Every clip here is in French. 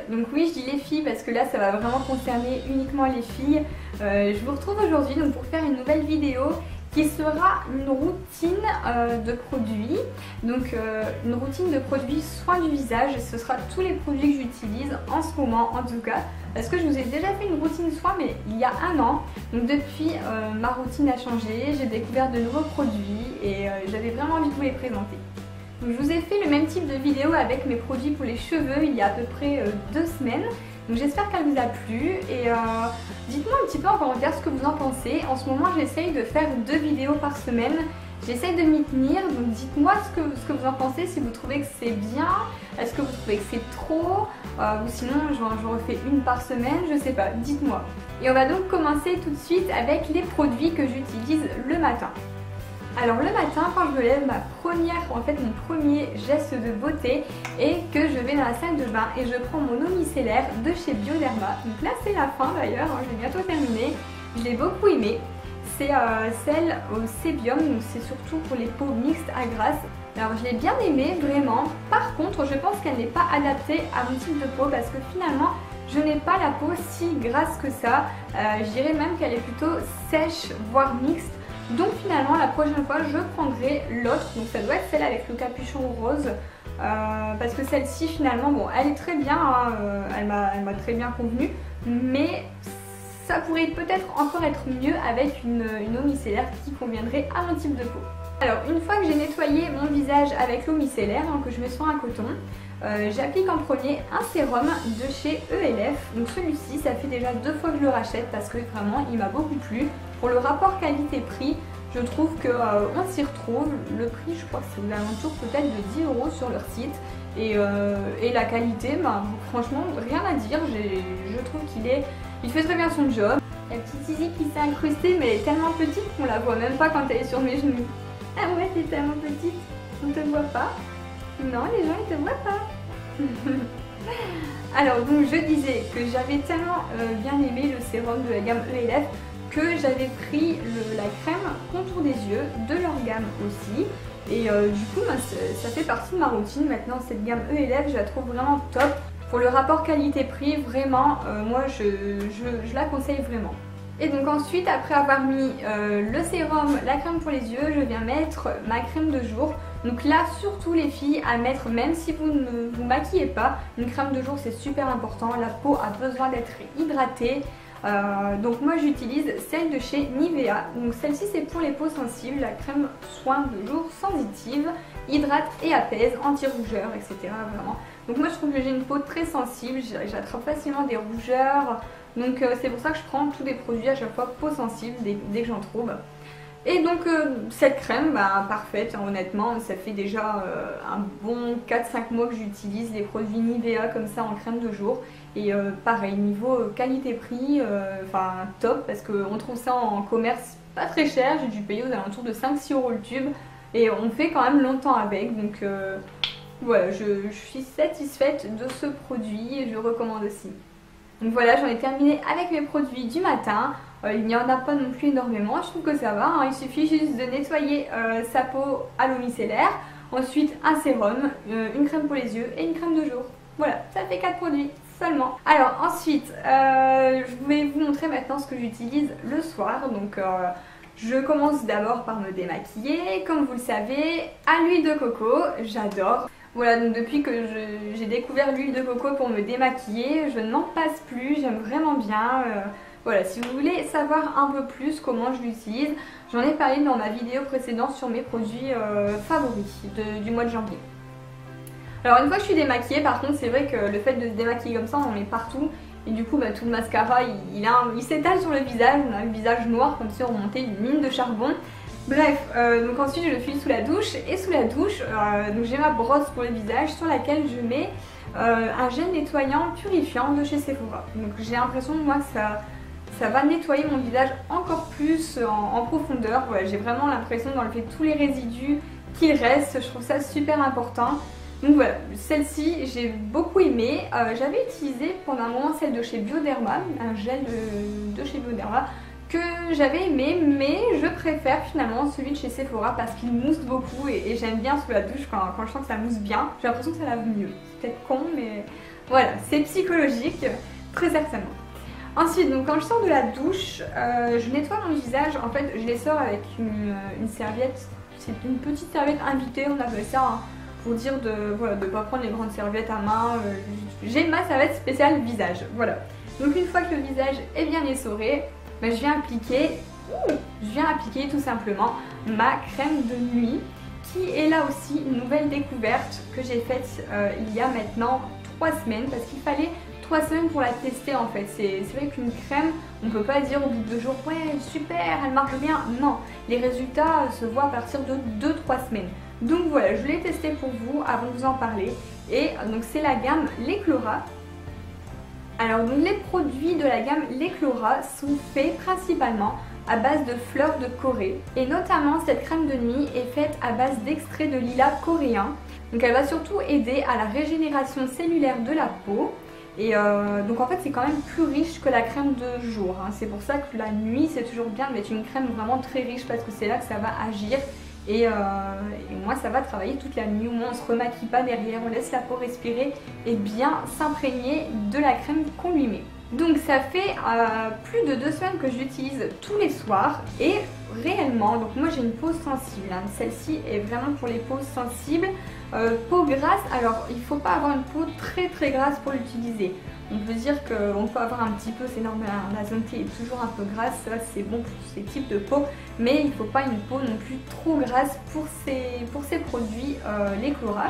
Donc oui, je dis les filles parce que là ça va vraiment concerner uniquement les filles. Je vous retrouve aujourd'hui donc pour faire une nouvelle vidéo qui sera une routine de produits. Donc une routine de produits soins du visage. Ce sera tous les produits que j'utilise en ce moment en tout cas. Parce que je vous ai déjà fait une routine soin mais il y a un an. Donc depuis ma routine a changé, j'ai découvert de nouveaux produits et j'avais vraiment envie de vous les présenter. Donc, je vous ai fait le même type de vidéo avec mes produits pour les cheveux il y a à peu près 2 semaines. Donc j'espère qu'elle vous a plu et dites-moi un petit peu en commentaire ce que vous en pensez. En ce moment j'essaye de faire 2 vidéos par semaine. J'essaye de m'y tenir, donc dites-moi ce que vous en pensez, si vous trouvez que c'est bien, est-ce que vous trouvez que c'est trop, ou sinon je refais une par semaine, je sais pas, dites-moi. Et on va donc commencer tout de suite avec les produits que j'utilise le matin. Alors le matin quand je me lève, mon premier geste de beauté est que je vais dans la salle de bain et je prends mon eau micellaire de chez Bioderma. Donc là c'est la fin d'ailleurs, je vais bientôt terminer, je l'ai beaucoup aimée. C'est celle au sébium, donc c'est surtout pour les peaux mixtes à grasse. Alors je l'ai bien aimée vraiment, par contre je pense qu'elle n'est pas adaptée à mon type de peau parce que finalement je n'ai pas la peau si grasse que ça. Je dirais même qu'elle est plutôt sèche voire mixte. Donc finalement la prochaine fois je prendrai l'autre, donc ça doit être celle avec le capuchon rose parce que celle-ci finalement bon elle est très bien, hein, elle m'a très bien convenu, mais ça pourrait peut-être encore être mieux avec une eau micellaire qui conviendrait à mon type de peau. Alors une fois que j'ai nettoyé mon visage avec l'eau micellaire, hein, que je mets sur un coton, j'applique en premier un sérum de chez ELF. Donc celui-ci ça fait déjà 2 fois que je le rachète parce que vraiment il m'a beaucoup plu. Pour le rapport qualité-prix, je trouve qu'on s'y retrouve. Le prix, je crois que c'est aux alentours peut-être de 10 € sur leur site. Et la qualité, bah, franchement, rien à dire. Je trouve il fait très bien son job. La petite Izzy qui s'est incrustée, mais elle est tellement petite qu'on la voit même pas quand elle est sur mes genoux. Ah ouais, t'es tellement petite, on te voit pas. Non, les gens ils te voient pas. Alors donc je disais que j'avais tellement bien aimé le sérum de la gamme ELF que j'avais pris la crème contour des yeux de leur gamme aussi. Et du coup ça fait partie de ma routine maintenant. Cette gamme ELF je la trouve vraiment top. Pour le rapport qualité-prix vraiment moi je la conseille vraiment. Et donc ensuite après avoir mis le sérum, la crème pour les yeux, je viens mettre ma crème de jour. Donc là surtout les filles à mettre même si vous ne vous maquillez pas, une crème de jour c'est super important, la peau a besoin d'être hydratée. Donc moi j'utilise celle de chez Nivea. Donc celle-ci c'est pour les peaux sensibles, la crème soin de jour sensitive, hydrate et apaise, anti-rougeur, etc. Vraiment. Donc moi je trouve que j'ai une peau très sensible, j'attrape facilement des rougeurs. Donc c'est pour ça que je prends tous les produits à chaque fois peau sensible dès que j'en trouve. Et donc cette crème, bah, parfaite, hein, honnêtement, ça fait déjà un bon 4-5 mois que j'utilise les produits Nivea comme ça en crème de jour. Et pareil, niveau qualité-prix, enfin top parce qu'on trouve ça en commerce pas très cher, j'ai dû payer aux alentours de 5-6 € le tube. Et on fait quand même longtemps avec, donc voilà, je suis satisfaite de ce produit et je le recommande aussi. Donc voilà, j'en ai terminé avec mes produits du matin. Il n'y en a pas non plus énormément, je trouve que ça va, hein. Il suffit juste de nettoyer sa peau à l'eau micellaire, ensuite un sérum, une crème pour les yeux et une crème de jour. Voilà, ça fait 4 produits seulement. Alors ensuite, je vais vous montrer maintenant ce que j'utilise le soir. Donc je commence d'abord par me démaquiller, comme vous le savez, à l'huile de coco, j'adore. Voilà, donc depuis que j'ai découvert l'huile de coco pour me démaquiller, je n'en passe plus, j'aime vraiment bien. Voilà, si vous voulez savoir un peu plus comment je l'utilise, j'en ai parlé dans ma vidéo précédente sur mes produits favoris du mois de janvier. Alors une fois que je suis démaquillée, par contre c'est vrai que le fait de se démaquiller comme ça, on en met partout. Et du coup bah, tout le mascara il s'étale sur le visage, on a le visage noir comme si on remontait une mine de charbon. Bref, donc ensuite je le file sous la douche et sous la douche, donc j'ai ma brosse pour le visage sur laquelle je mets un gel nettoyant purifiant de chez Sephora. Donc j'ai l'impression moi que ça va nettoyer mon visage encore plus en profondeur. Voilà, j'ai vraiment l'impression d'enlever tous les résidus qu'il reste, je trouve ça super important. Donc voilà, celle-ci j'ai beaucoup aimé. J'avais utilisé pendant un moment celle de chez Bioderma, un gel de chez Bioderma que j'avais aimé, mais je préfère finalement celui de chez Sephora parce qu'il mousse beaucoup et j'aime bien sous la douche quand je sens que ça mousse bien. J'ai l'impression que ça lave mieux. C'est peut-être con, mais Voilà, c'est psychologique, très certainement. Ensuite, donc quand je sors de la douche, je nettoie mon visage. En fait, je les sors avec une serviette. C'est une petite serviette invitée, on appelle ça, hein, pour dire de voilà, de pas prendre les grandes serviettes à main. J'ai ma serviette spéciale visage, voilà. Donc une fois que le visage est bien essoré, ben, je viens appliquer tout simplement ma crème de nuit, qui est là aussi une nouvelle découverte que j'ai faite il y a maintenant 3 semaines, parce qu'il fallait 3 semaines pour la tester en fait. C'est vrai qu'une crème, on peut pas dire au bout de 2 jours, ouais super, elle marche bien. Non, les résultats se voient à partir de 2-3 semaines. Donc voilà, je l'ai testé pour vous avant de vous en parler. Et donc c'est la gamme L'Eclora. Alors donc les produits de la gamme L'Eclora sont faits principalement à base de fleurs de Corée. Et notamment cette crème de nuit est faite à base d'extrait de lilas coréen. Donc elle va surtout aider à la régénération cellulaire de la peau. Et donc en fait c'est quand même plus riche que la crème de jour, hein. C'est pour ça que la nuit c'est toujours bien de mettre une crème vraiment très riche, parce que c'est là que ça va agir. Et moi ça va travailler toute la nuit, au moins on se remaquille pas derrière, on laisse la peau respirer et bien s'imprégner de la crème qu'on lui met. Donc ça fait plus de 2 semaines que je l'utilise tous les soirs et réellement, donc moi j'ai une peau sensible, hein. Celle-ci est vraiment pour les peaux sensibles. Peau grasse, alors il ne faut pas avoir une peau très grasse pour l'utiliser. On peut dire qu'on peut avoir un petit peu, c'est normal, hein, la zone T est toujours un peu grasse, ça c'est bon pour ces types de peau, mais il ne faut pas une peau non plus trop grasse pour ces produits L'Eclora.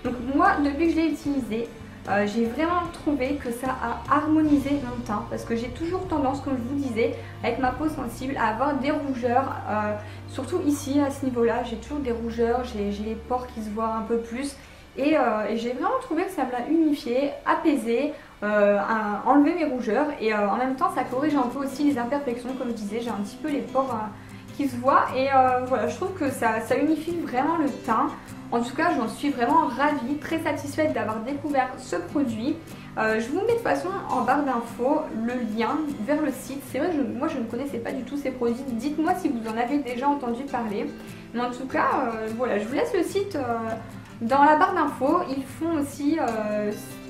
Donc moi, depuis que je l'ai utilisé, j'ai vraiment trouvé que ça a harmonisé mon teint, parce que j'ai toujours tendance, comme je vous disais, avec ma peau sensible, à avoir des rougeurs, surtout ici à ce niveau-là, j'ai toujours des rougeurs, j'ai les pores qui se voient un peu plus, et j'ai vraiment trouvé que ça me l'a unifié, apaisé, enlevé mes rougeurs, et en même temps ça corrige un peu aussi les imperfections, comme je disais, j'ai un petit peu les pores qui se voient, et voilà, je trouve que ça unifie vraiment le teint. En tout cas, j'en suis vraiment ravie, très satisfaite d'avoir découvert ce produit. Je vous mets de toute façon en barre d'infos le lien vers le site. C'est vrai, moi je ne connaissais pas du tout ces produits. Dites-moi si vous en avez déjà entendu parler. Mais en tout cas, voilà, je vous laisse le site dans la barre d'infos. Ils font aussi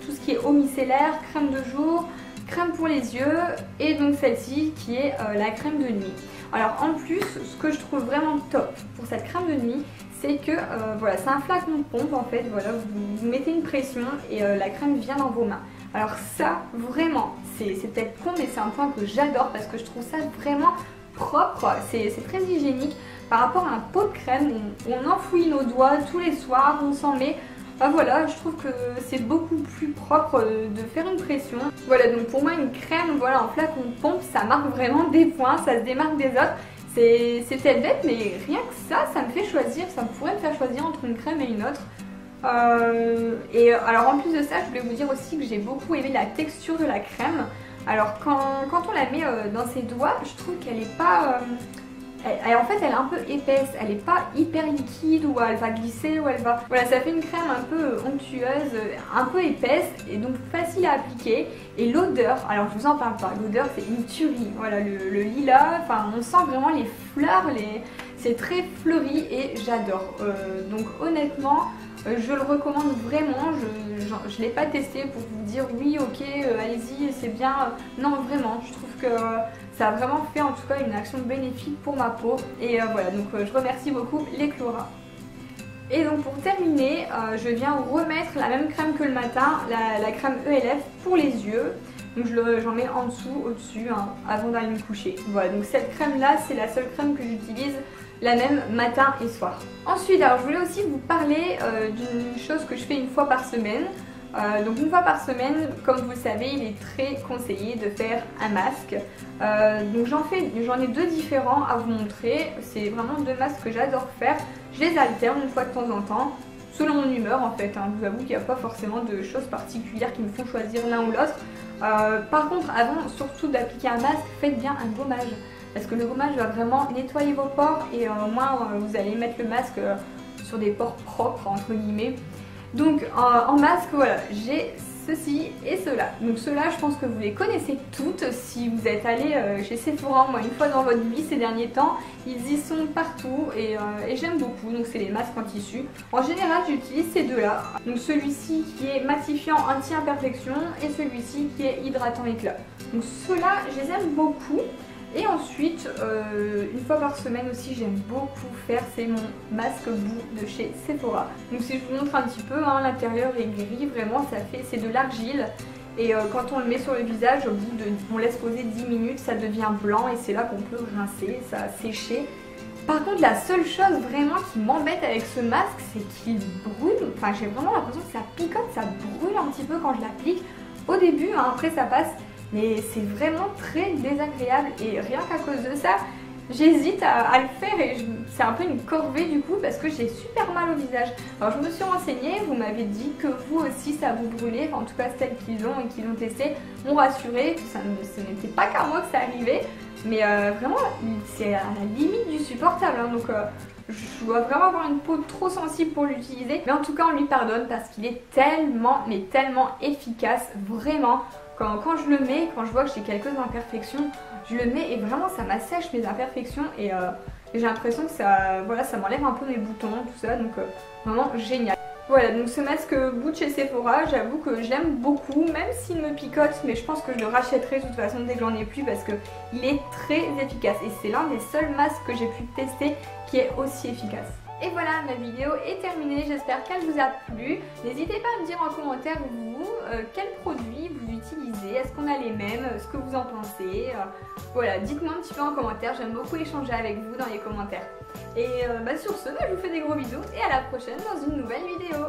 tout ce qui est eau micellaire, crème de jour, crème pour les yeux et donc celle-ci qui est la crème de nuit. Alors en plus, ce que je trouve vraiment top pour cette crème de nuit, c'est que voilà, c'est un flacon pompe en fait, voilà, vous mettez une pression et la crème vient dans vos mains. Alors ça, vraiment, c'est peut-être con, mais c'est un point que j'adore parce que je trouve ça vraiment propre, c'est très hygiénique par rapport à un pot de crème où on enfouit nos doigts tous les soirs, on s'en met. Enfin, voilà, je trouve que c'est beaucoup plus propre de faire une pression. Voilà, donc pour moi une crème voilà, en flacon pompe, ça marque vraiment des points, ça se démarque des autres. C'est peut-être bête, mais rien que ça me fait choisir, ça pourrait me faire choisir entre une crème et une autre. Et alors en plus de ça, je voulais vous dire aussi que j'ai beaucoup aimé la texture de la crème. Alors quand on la met dans ses doigts, je trouve qu'elle est pas... en fait elle est un peu épaisse, elle n'est pas hyper liquide où elle va glisser, où elle va... Voilà, ça fait une crème un peu onctueuse, un peu épaisse et donc facile à appliquer. Et l'odeur, alors je vous en parle pas, l'odeur c'est une tuerie. Voilà, le lilas, enfin on sent vraiment les fleurs, c'est très fleuri et j'adore. Donc honnêtement, je le recommande vraiment, je ne l'ai pas testé pour vous dire oui ok allez-y c'est bien. Non vraiment, je trouve que ça a vraiment fait en tout cas une action bénéfique pour ma peau. Et voilà, donc je remercie beaucoup L'Eclora. Et donc pour terminer, je viens remettre la même crème que le matin, la crème ELF pour les yeux. Donc j'en mets en dessous, au-dessus, hein, avant d'aller me coucher. Voilà, donc cette crème là, c'est la seule crème que j'utilise, la même matin et soir. Ensuite, alors je voulais aussi vous parler d'une chose que je fais une fois par semaine. Donc une fois par semaine, comme vous le savez, il est très conseillé de faire un masque. Donc j'en ai 2 différents à vous montrer. C'est vraiment 2 masques que j'adore faire. Je les alterne une fois de temps en temps, selon mon humeur en fait. Hein. Je vous avoue qu'il n'y a pas forcément de choses particulières qui me font choisir l'un ou l'autre. Par contre, avant surtout d'appliquer un masque, faites bien un gommage. Parce que le gommage va vraiment nettoyer vos pores et au moins vous allez mettre le masque sur des pores propres entre guillemets. Donc en masque, voilà, j'ai ceci et cela. Donc ceux-là, je pense que vous les connaissez toutes si vous êtes allé chez Sephora au moins une fois dans votre vie ces derniers temps. Ils y sont partout et j'aime beaucoup. Donc c'est les masques en tissu. En général, j'utilise ces deux-là. Donc celui-ci qui est matifiant anti-imperfection et celui-ci qui est hydratant éclat. Donc ceux-là, je les aime beaucoup. Et ensuite, une fois par semaine aussi, j'aime beaucoup faire, c'est mon masque boue de chez Sephora. Donc si je vous montre un petit peu, hein, l'intérieur est gris, vraiment ça fait, c'est de l'argile. Et quand on le met sur le visage, au bout de, on laisse poser 10 minutes, ça devient blanc et c'est là qu'on peut rincer, ça a séché. Par contre, la seule chose vraiment qui m'embête avec ce masque, c'est qu'il brûle. Enfin, j'ai vraiment l'impression que ça picote, ça brûle un petit peu quand je l'applique. Au début, hein, après ça passe. Mais c'est vraiment très désagréable et rien qu'à cause de ça, j'hésite à le faire et c'est un peu une corvée du coup parce que j'ai super mal au visage. Alors je me suis renseignée, vous m'avez dit que vous aussi ça vous brûlait, enfin, en tout cas celles qui l'ont et qui l'ont testé m'ont rassuré, ce n'était pas qu'à moi que ça arrivait, mais vraiment c'est à la limite du supportable, hein, donc je dois vraiment avoir une peau trop sensible pour l'utiliser, mais en tout cas on lui pardonne parce qu'il est tellement, mais tellement efficace, vraiment. Quand je le mets, quand je vois que j'ai quelques imperfections, je le mets et vraiment ça m'assèche mes imperfections et j'ai l'impression que ça, voilà, ça m'enlève un peu mes boutons, tout ça, donc vraiment génial. Voilà, donc ce masque boue de chez Sephora, j'avoue que j'aime beaucoup, même s'il me picote, mais je pense que je le rachèterai de toute façon dès que j'en ai plus parce qu'il est très efficace et c'est l'un des seuls masques que j'ai pu tester qui est aussi efficace. Et voilà, ma vidéo est terminée, j'espère qu'elle vous a plu. N'hésitez pas à me dire en commentaire vous, quels produits vous utilisez, est-ce qu'on a les mêmes, ce que vous en pensez. Voilà, dites-moi un petit peu en commentaire, j'aime beaucoup échanger avec vous dans les commentaires. Et sur ce, je vous fais des gros bisous et à la prochaine dans une nouvelle vidéo.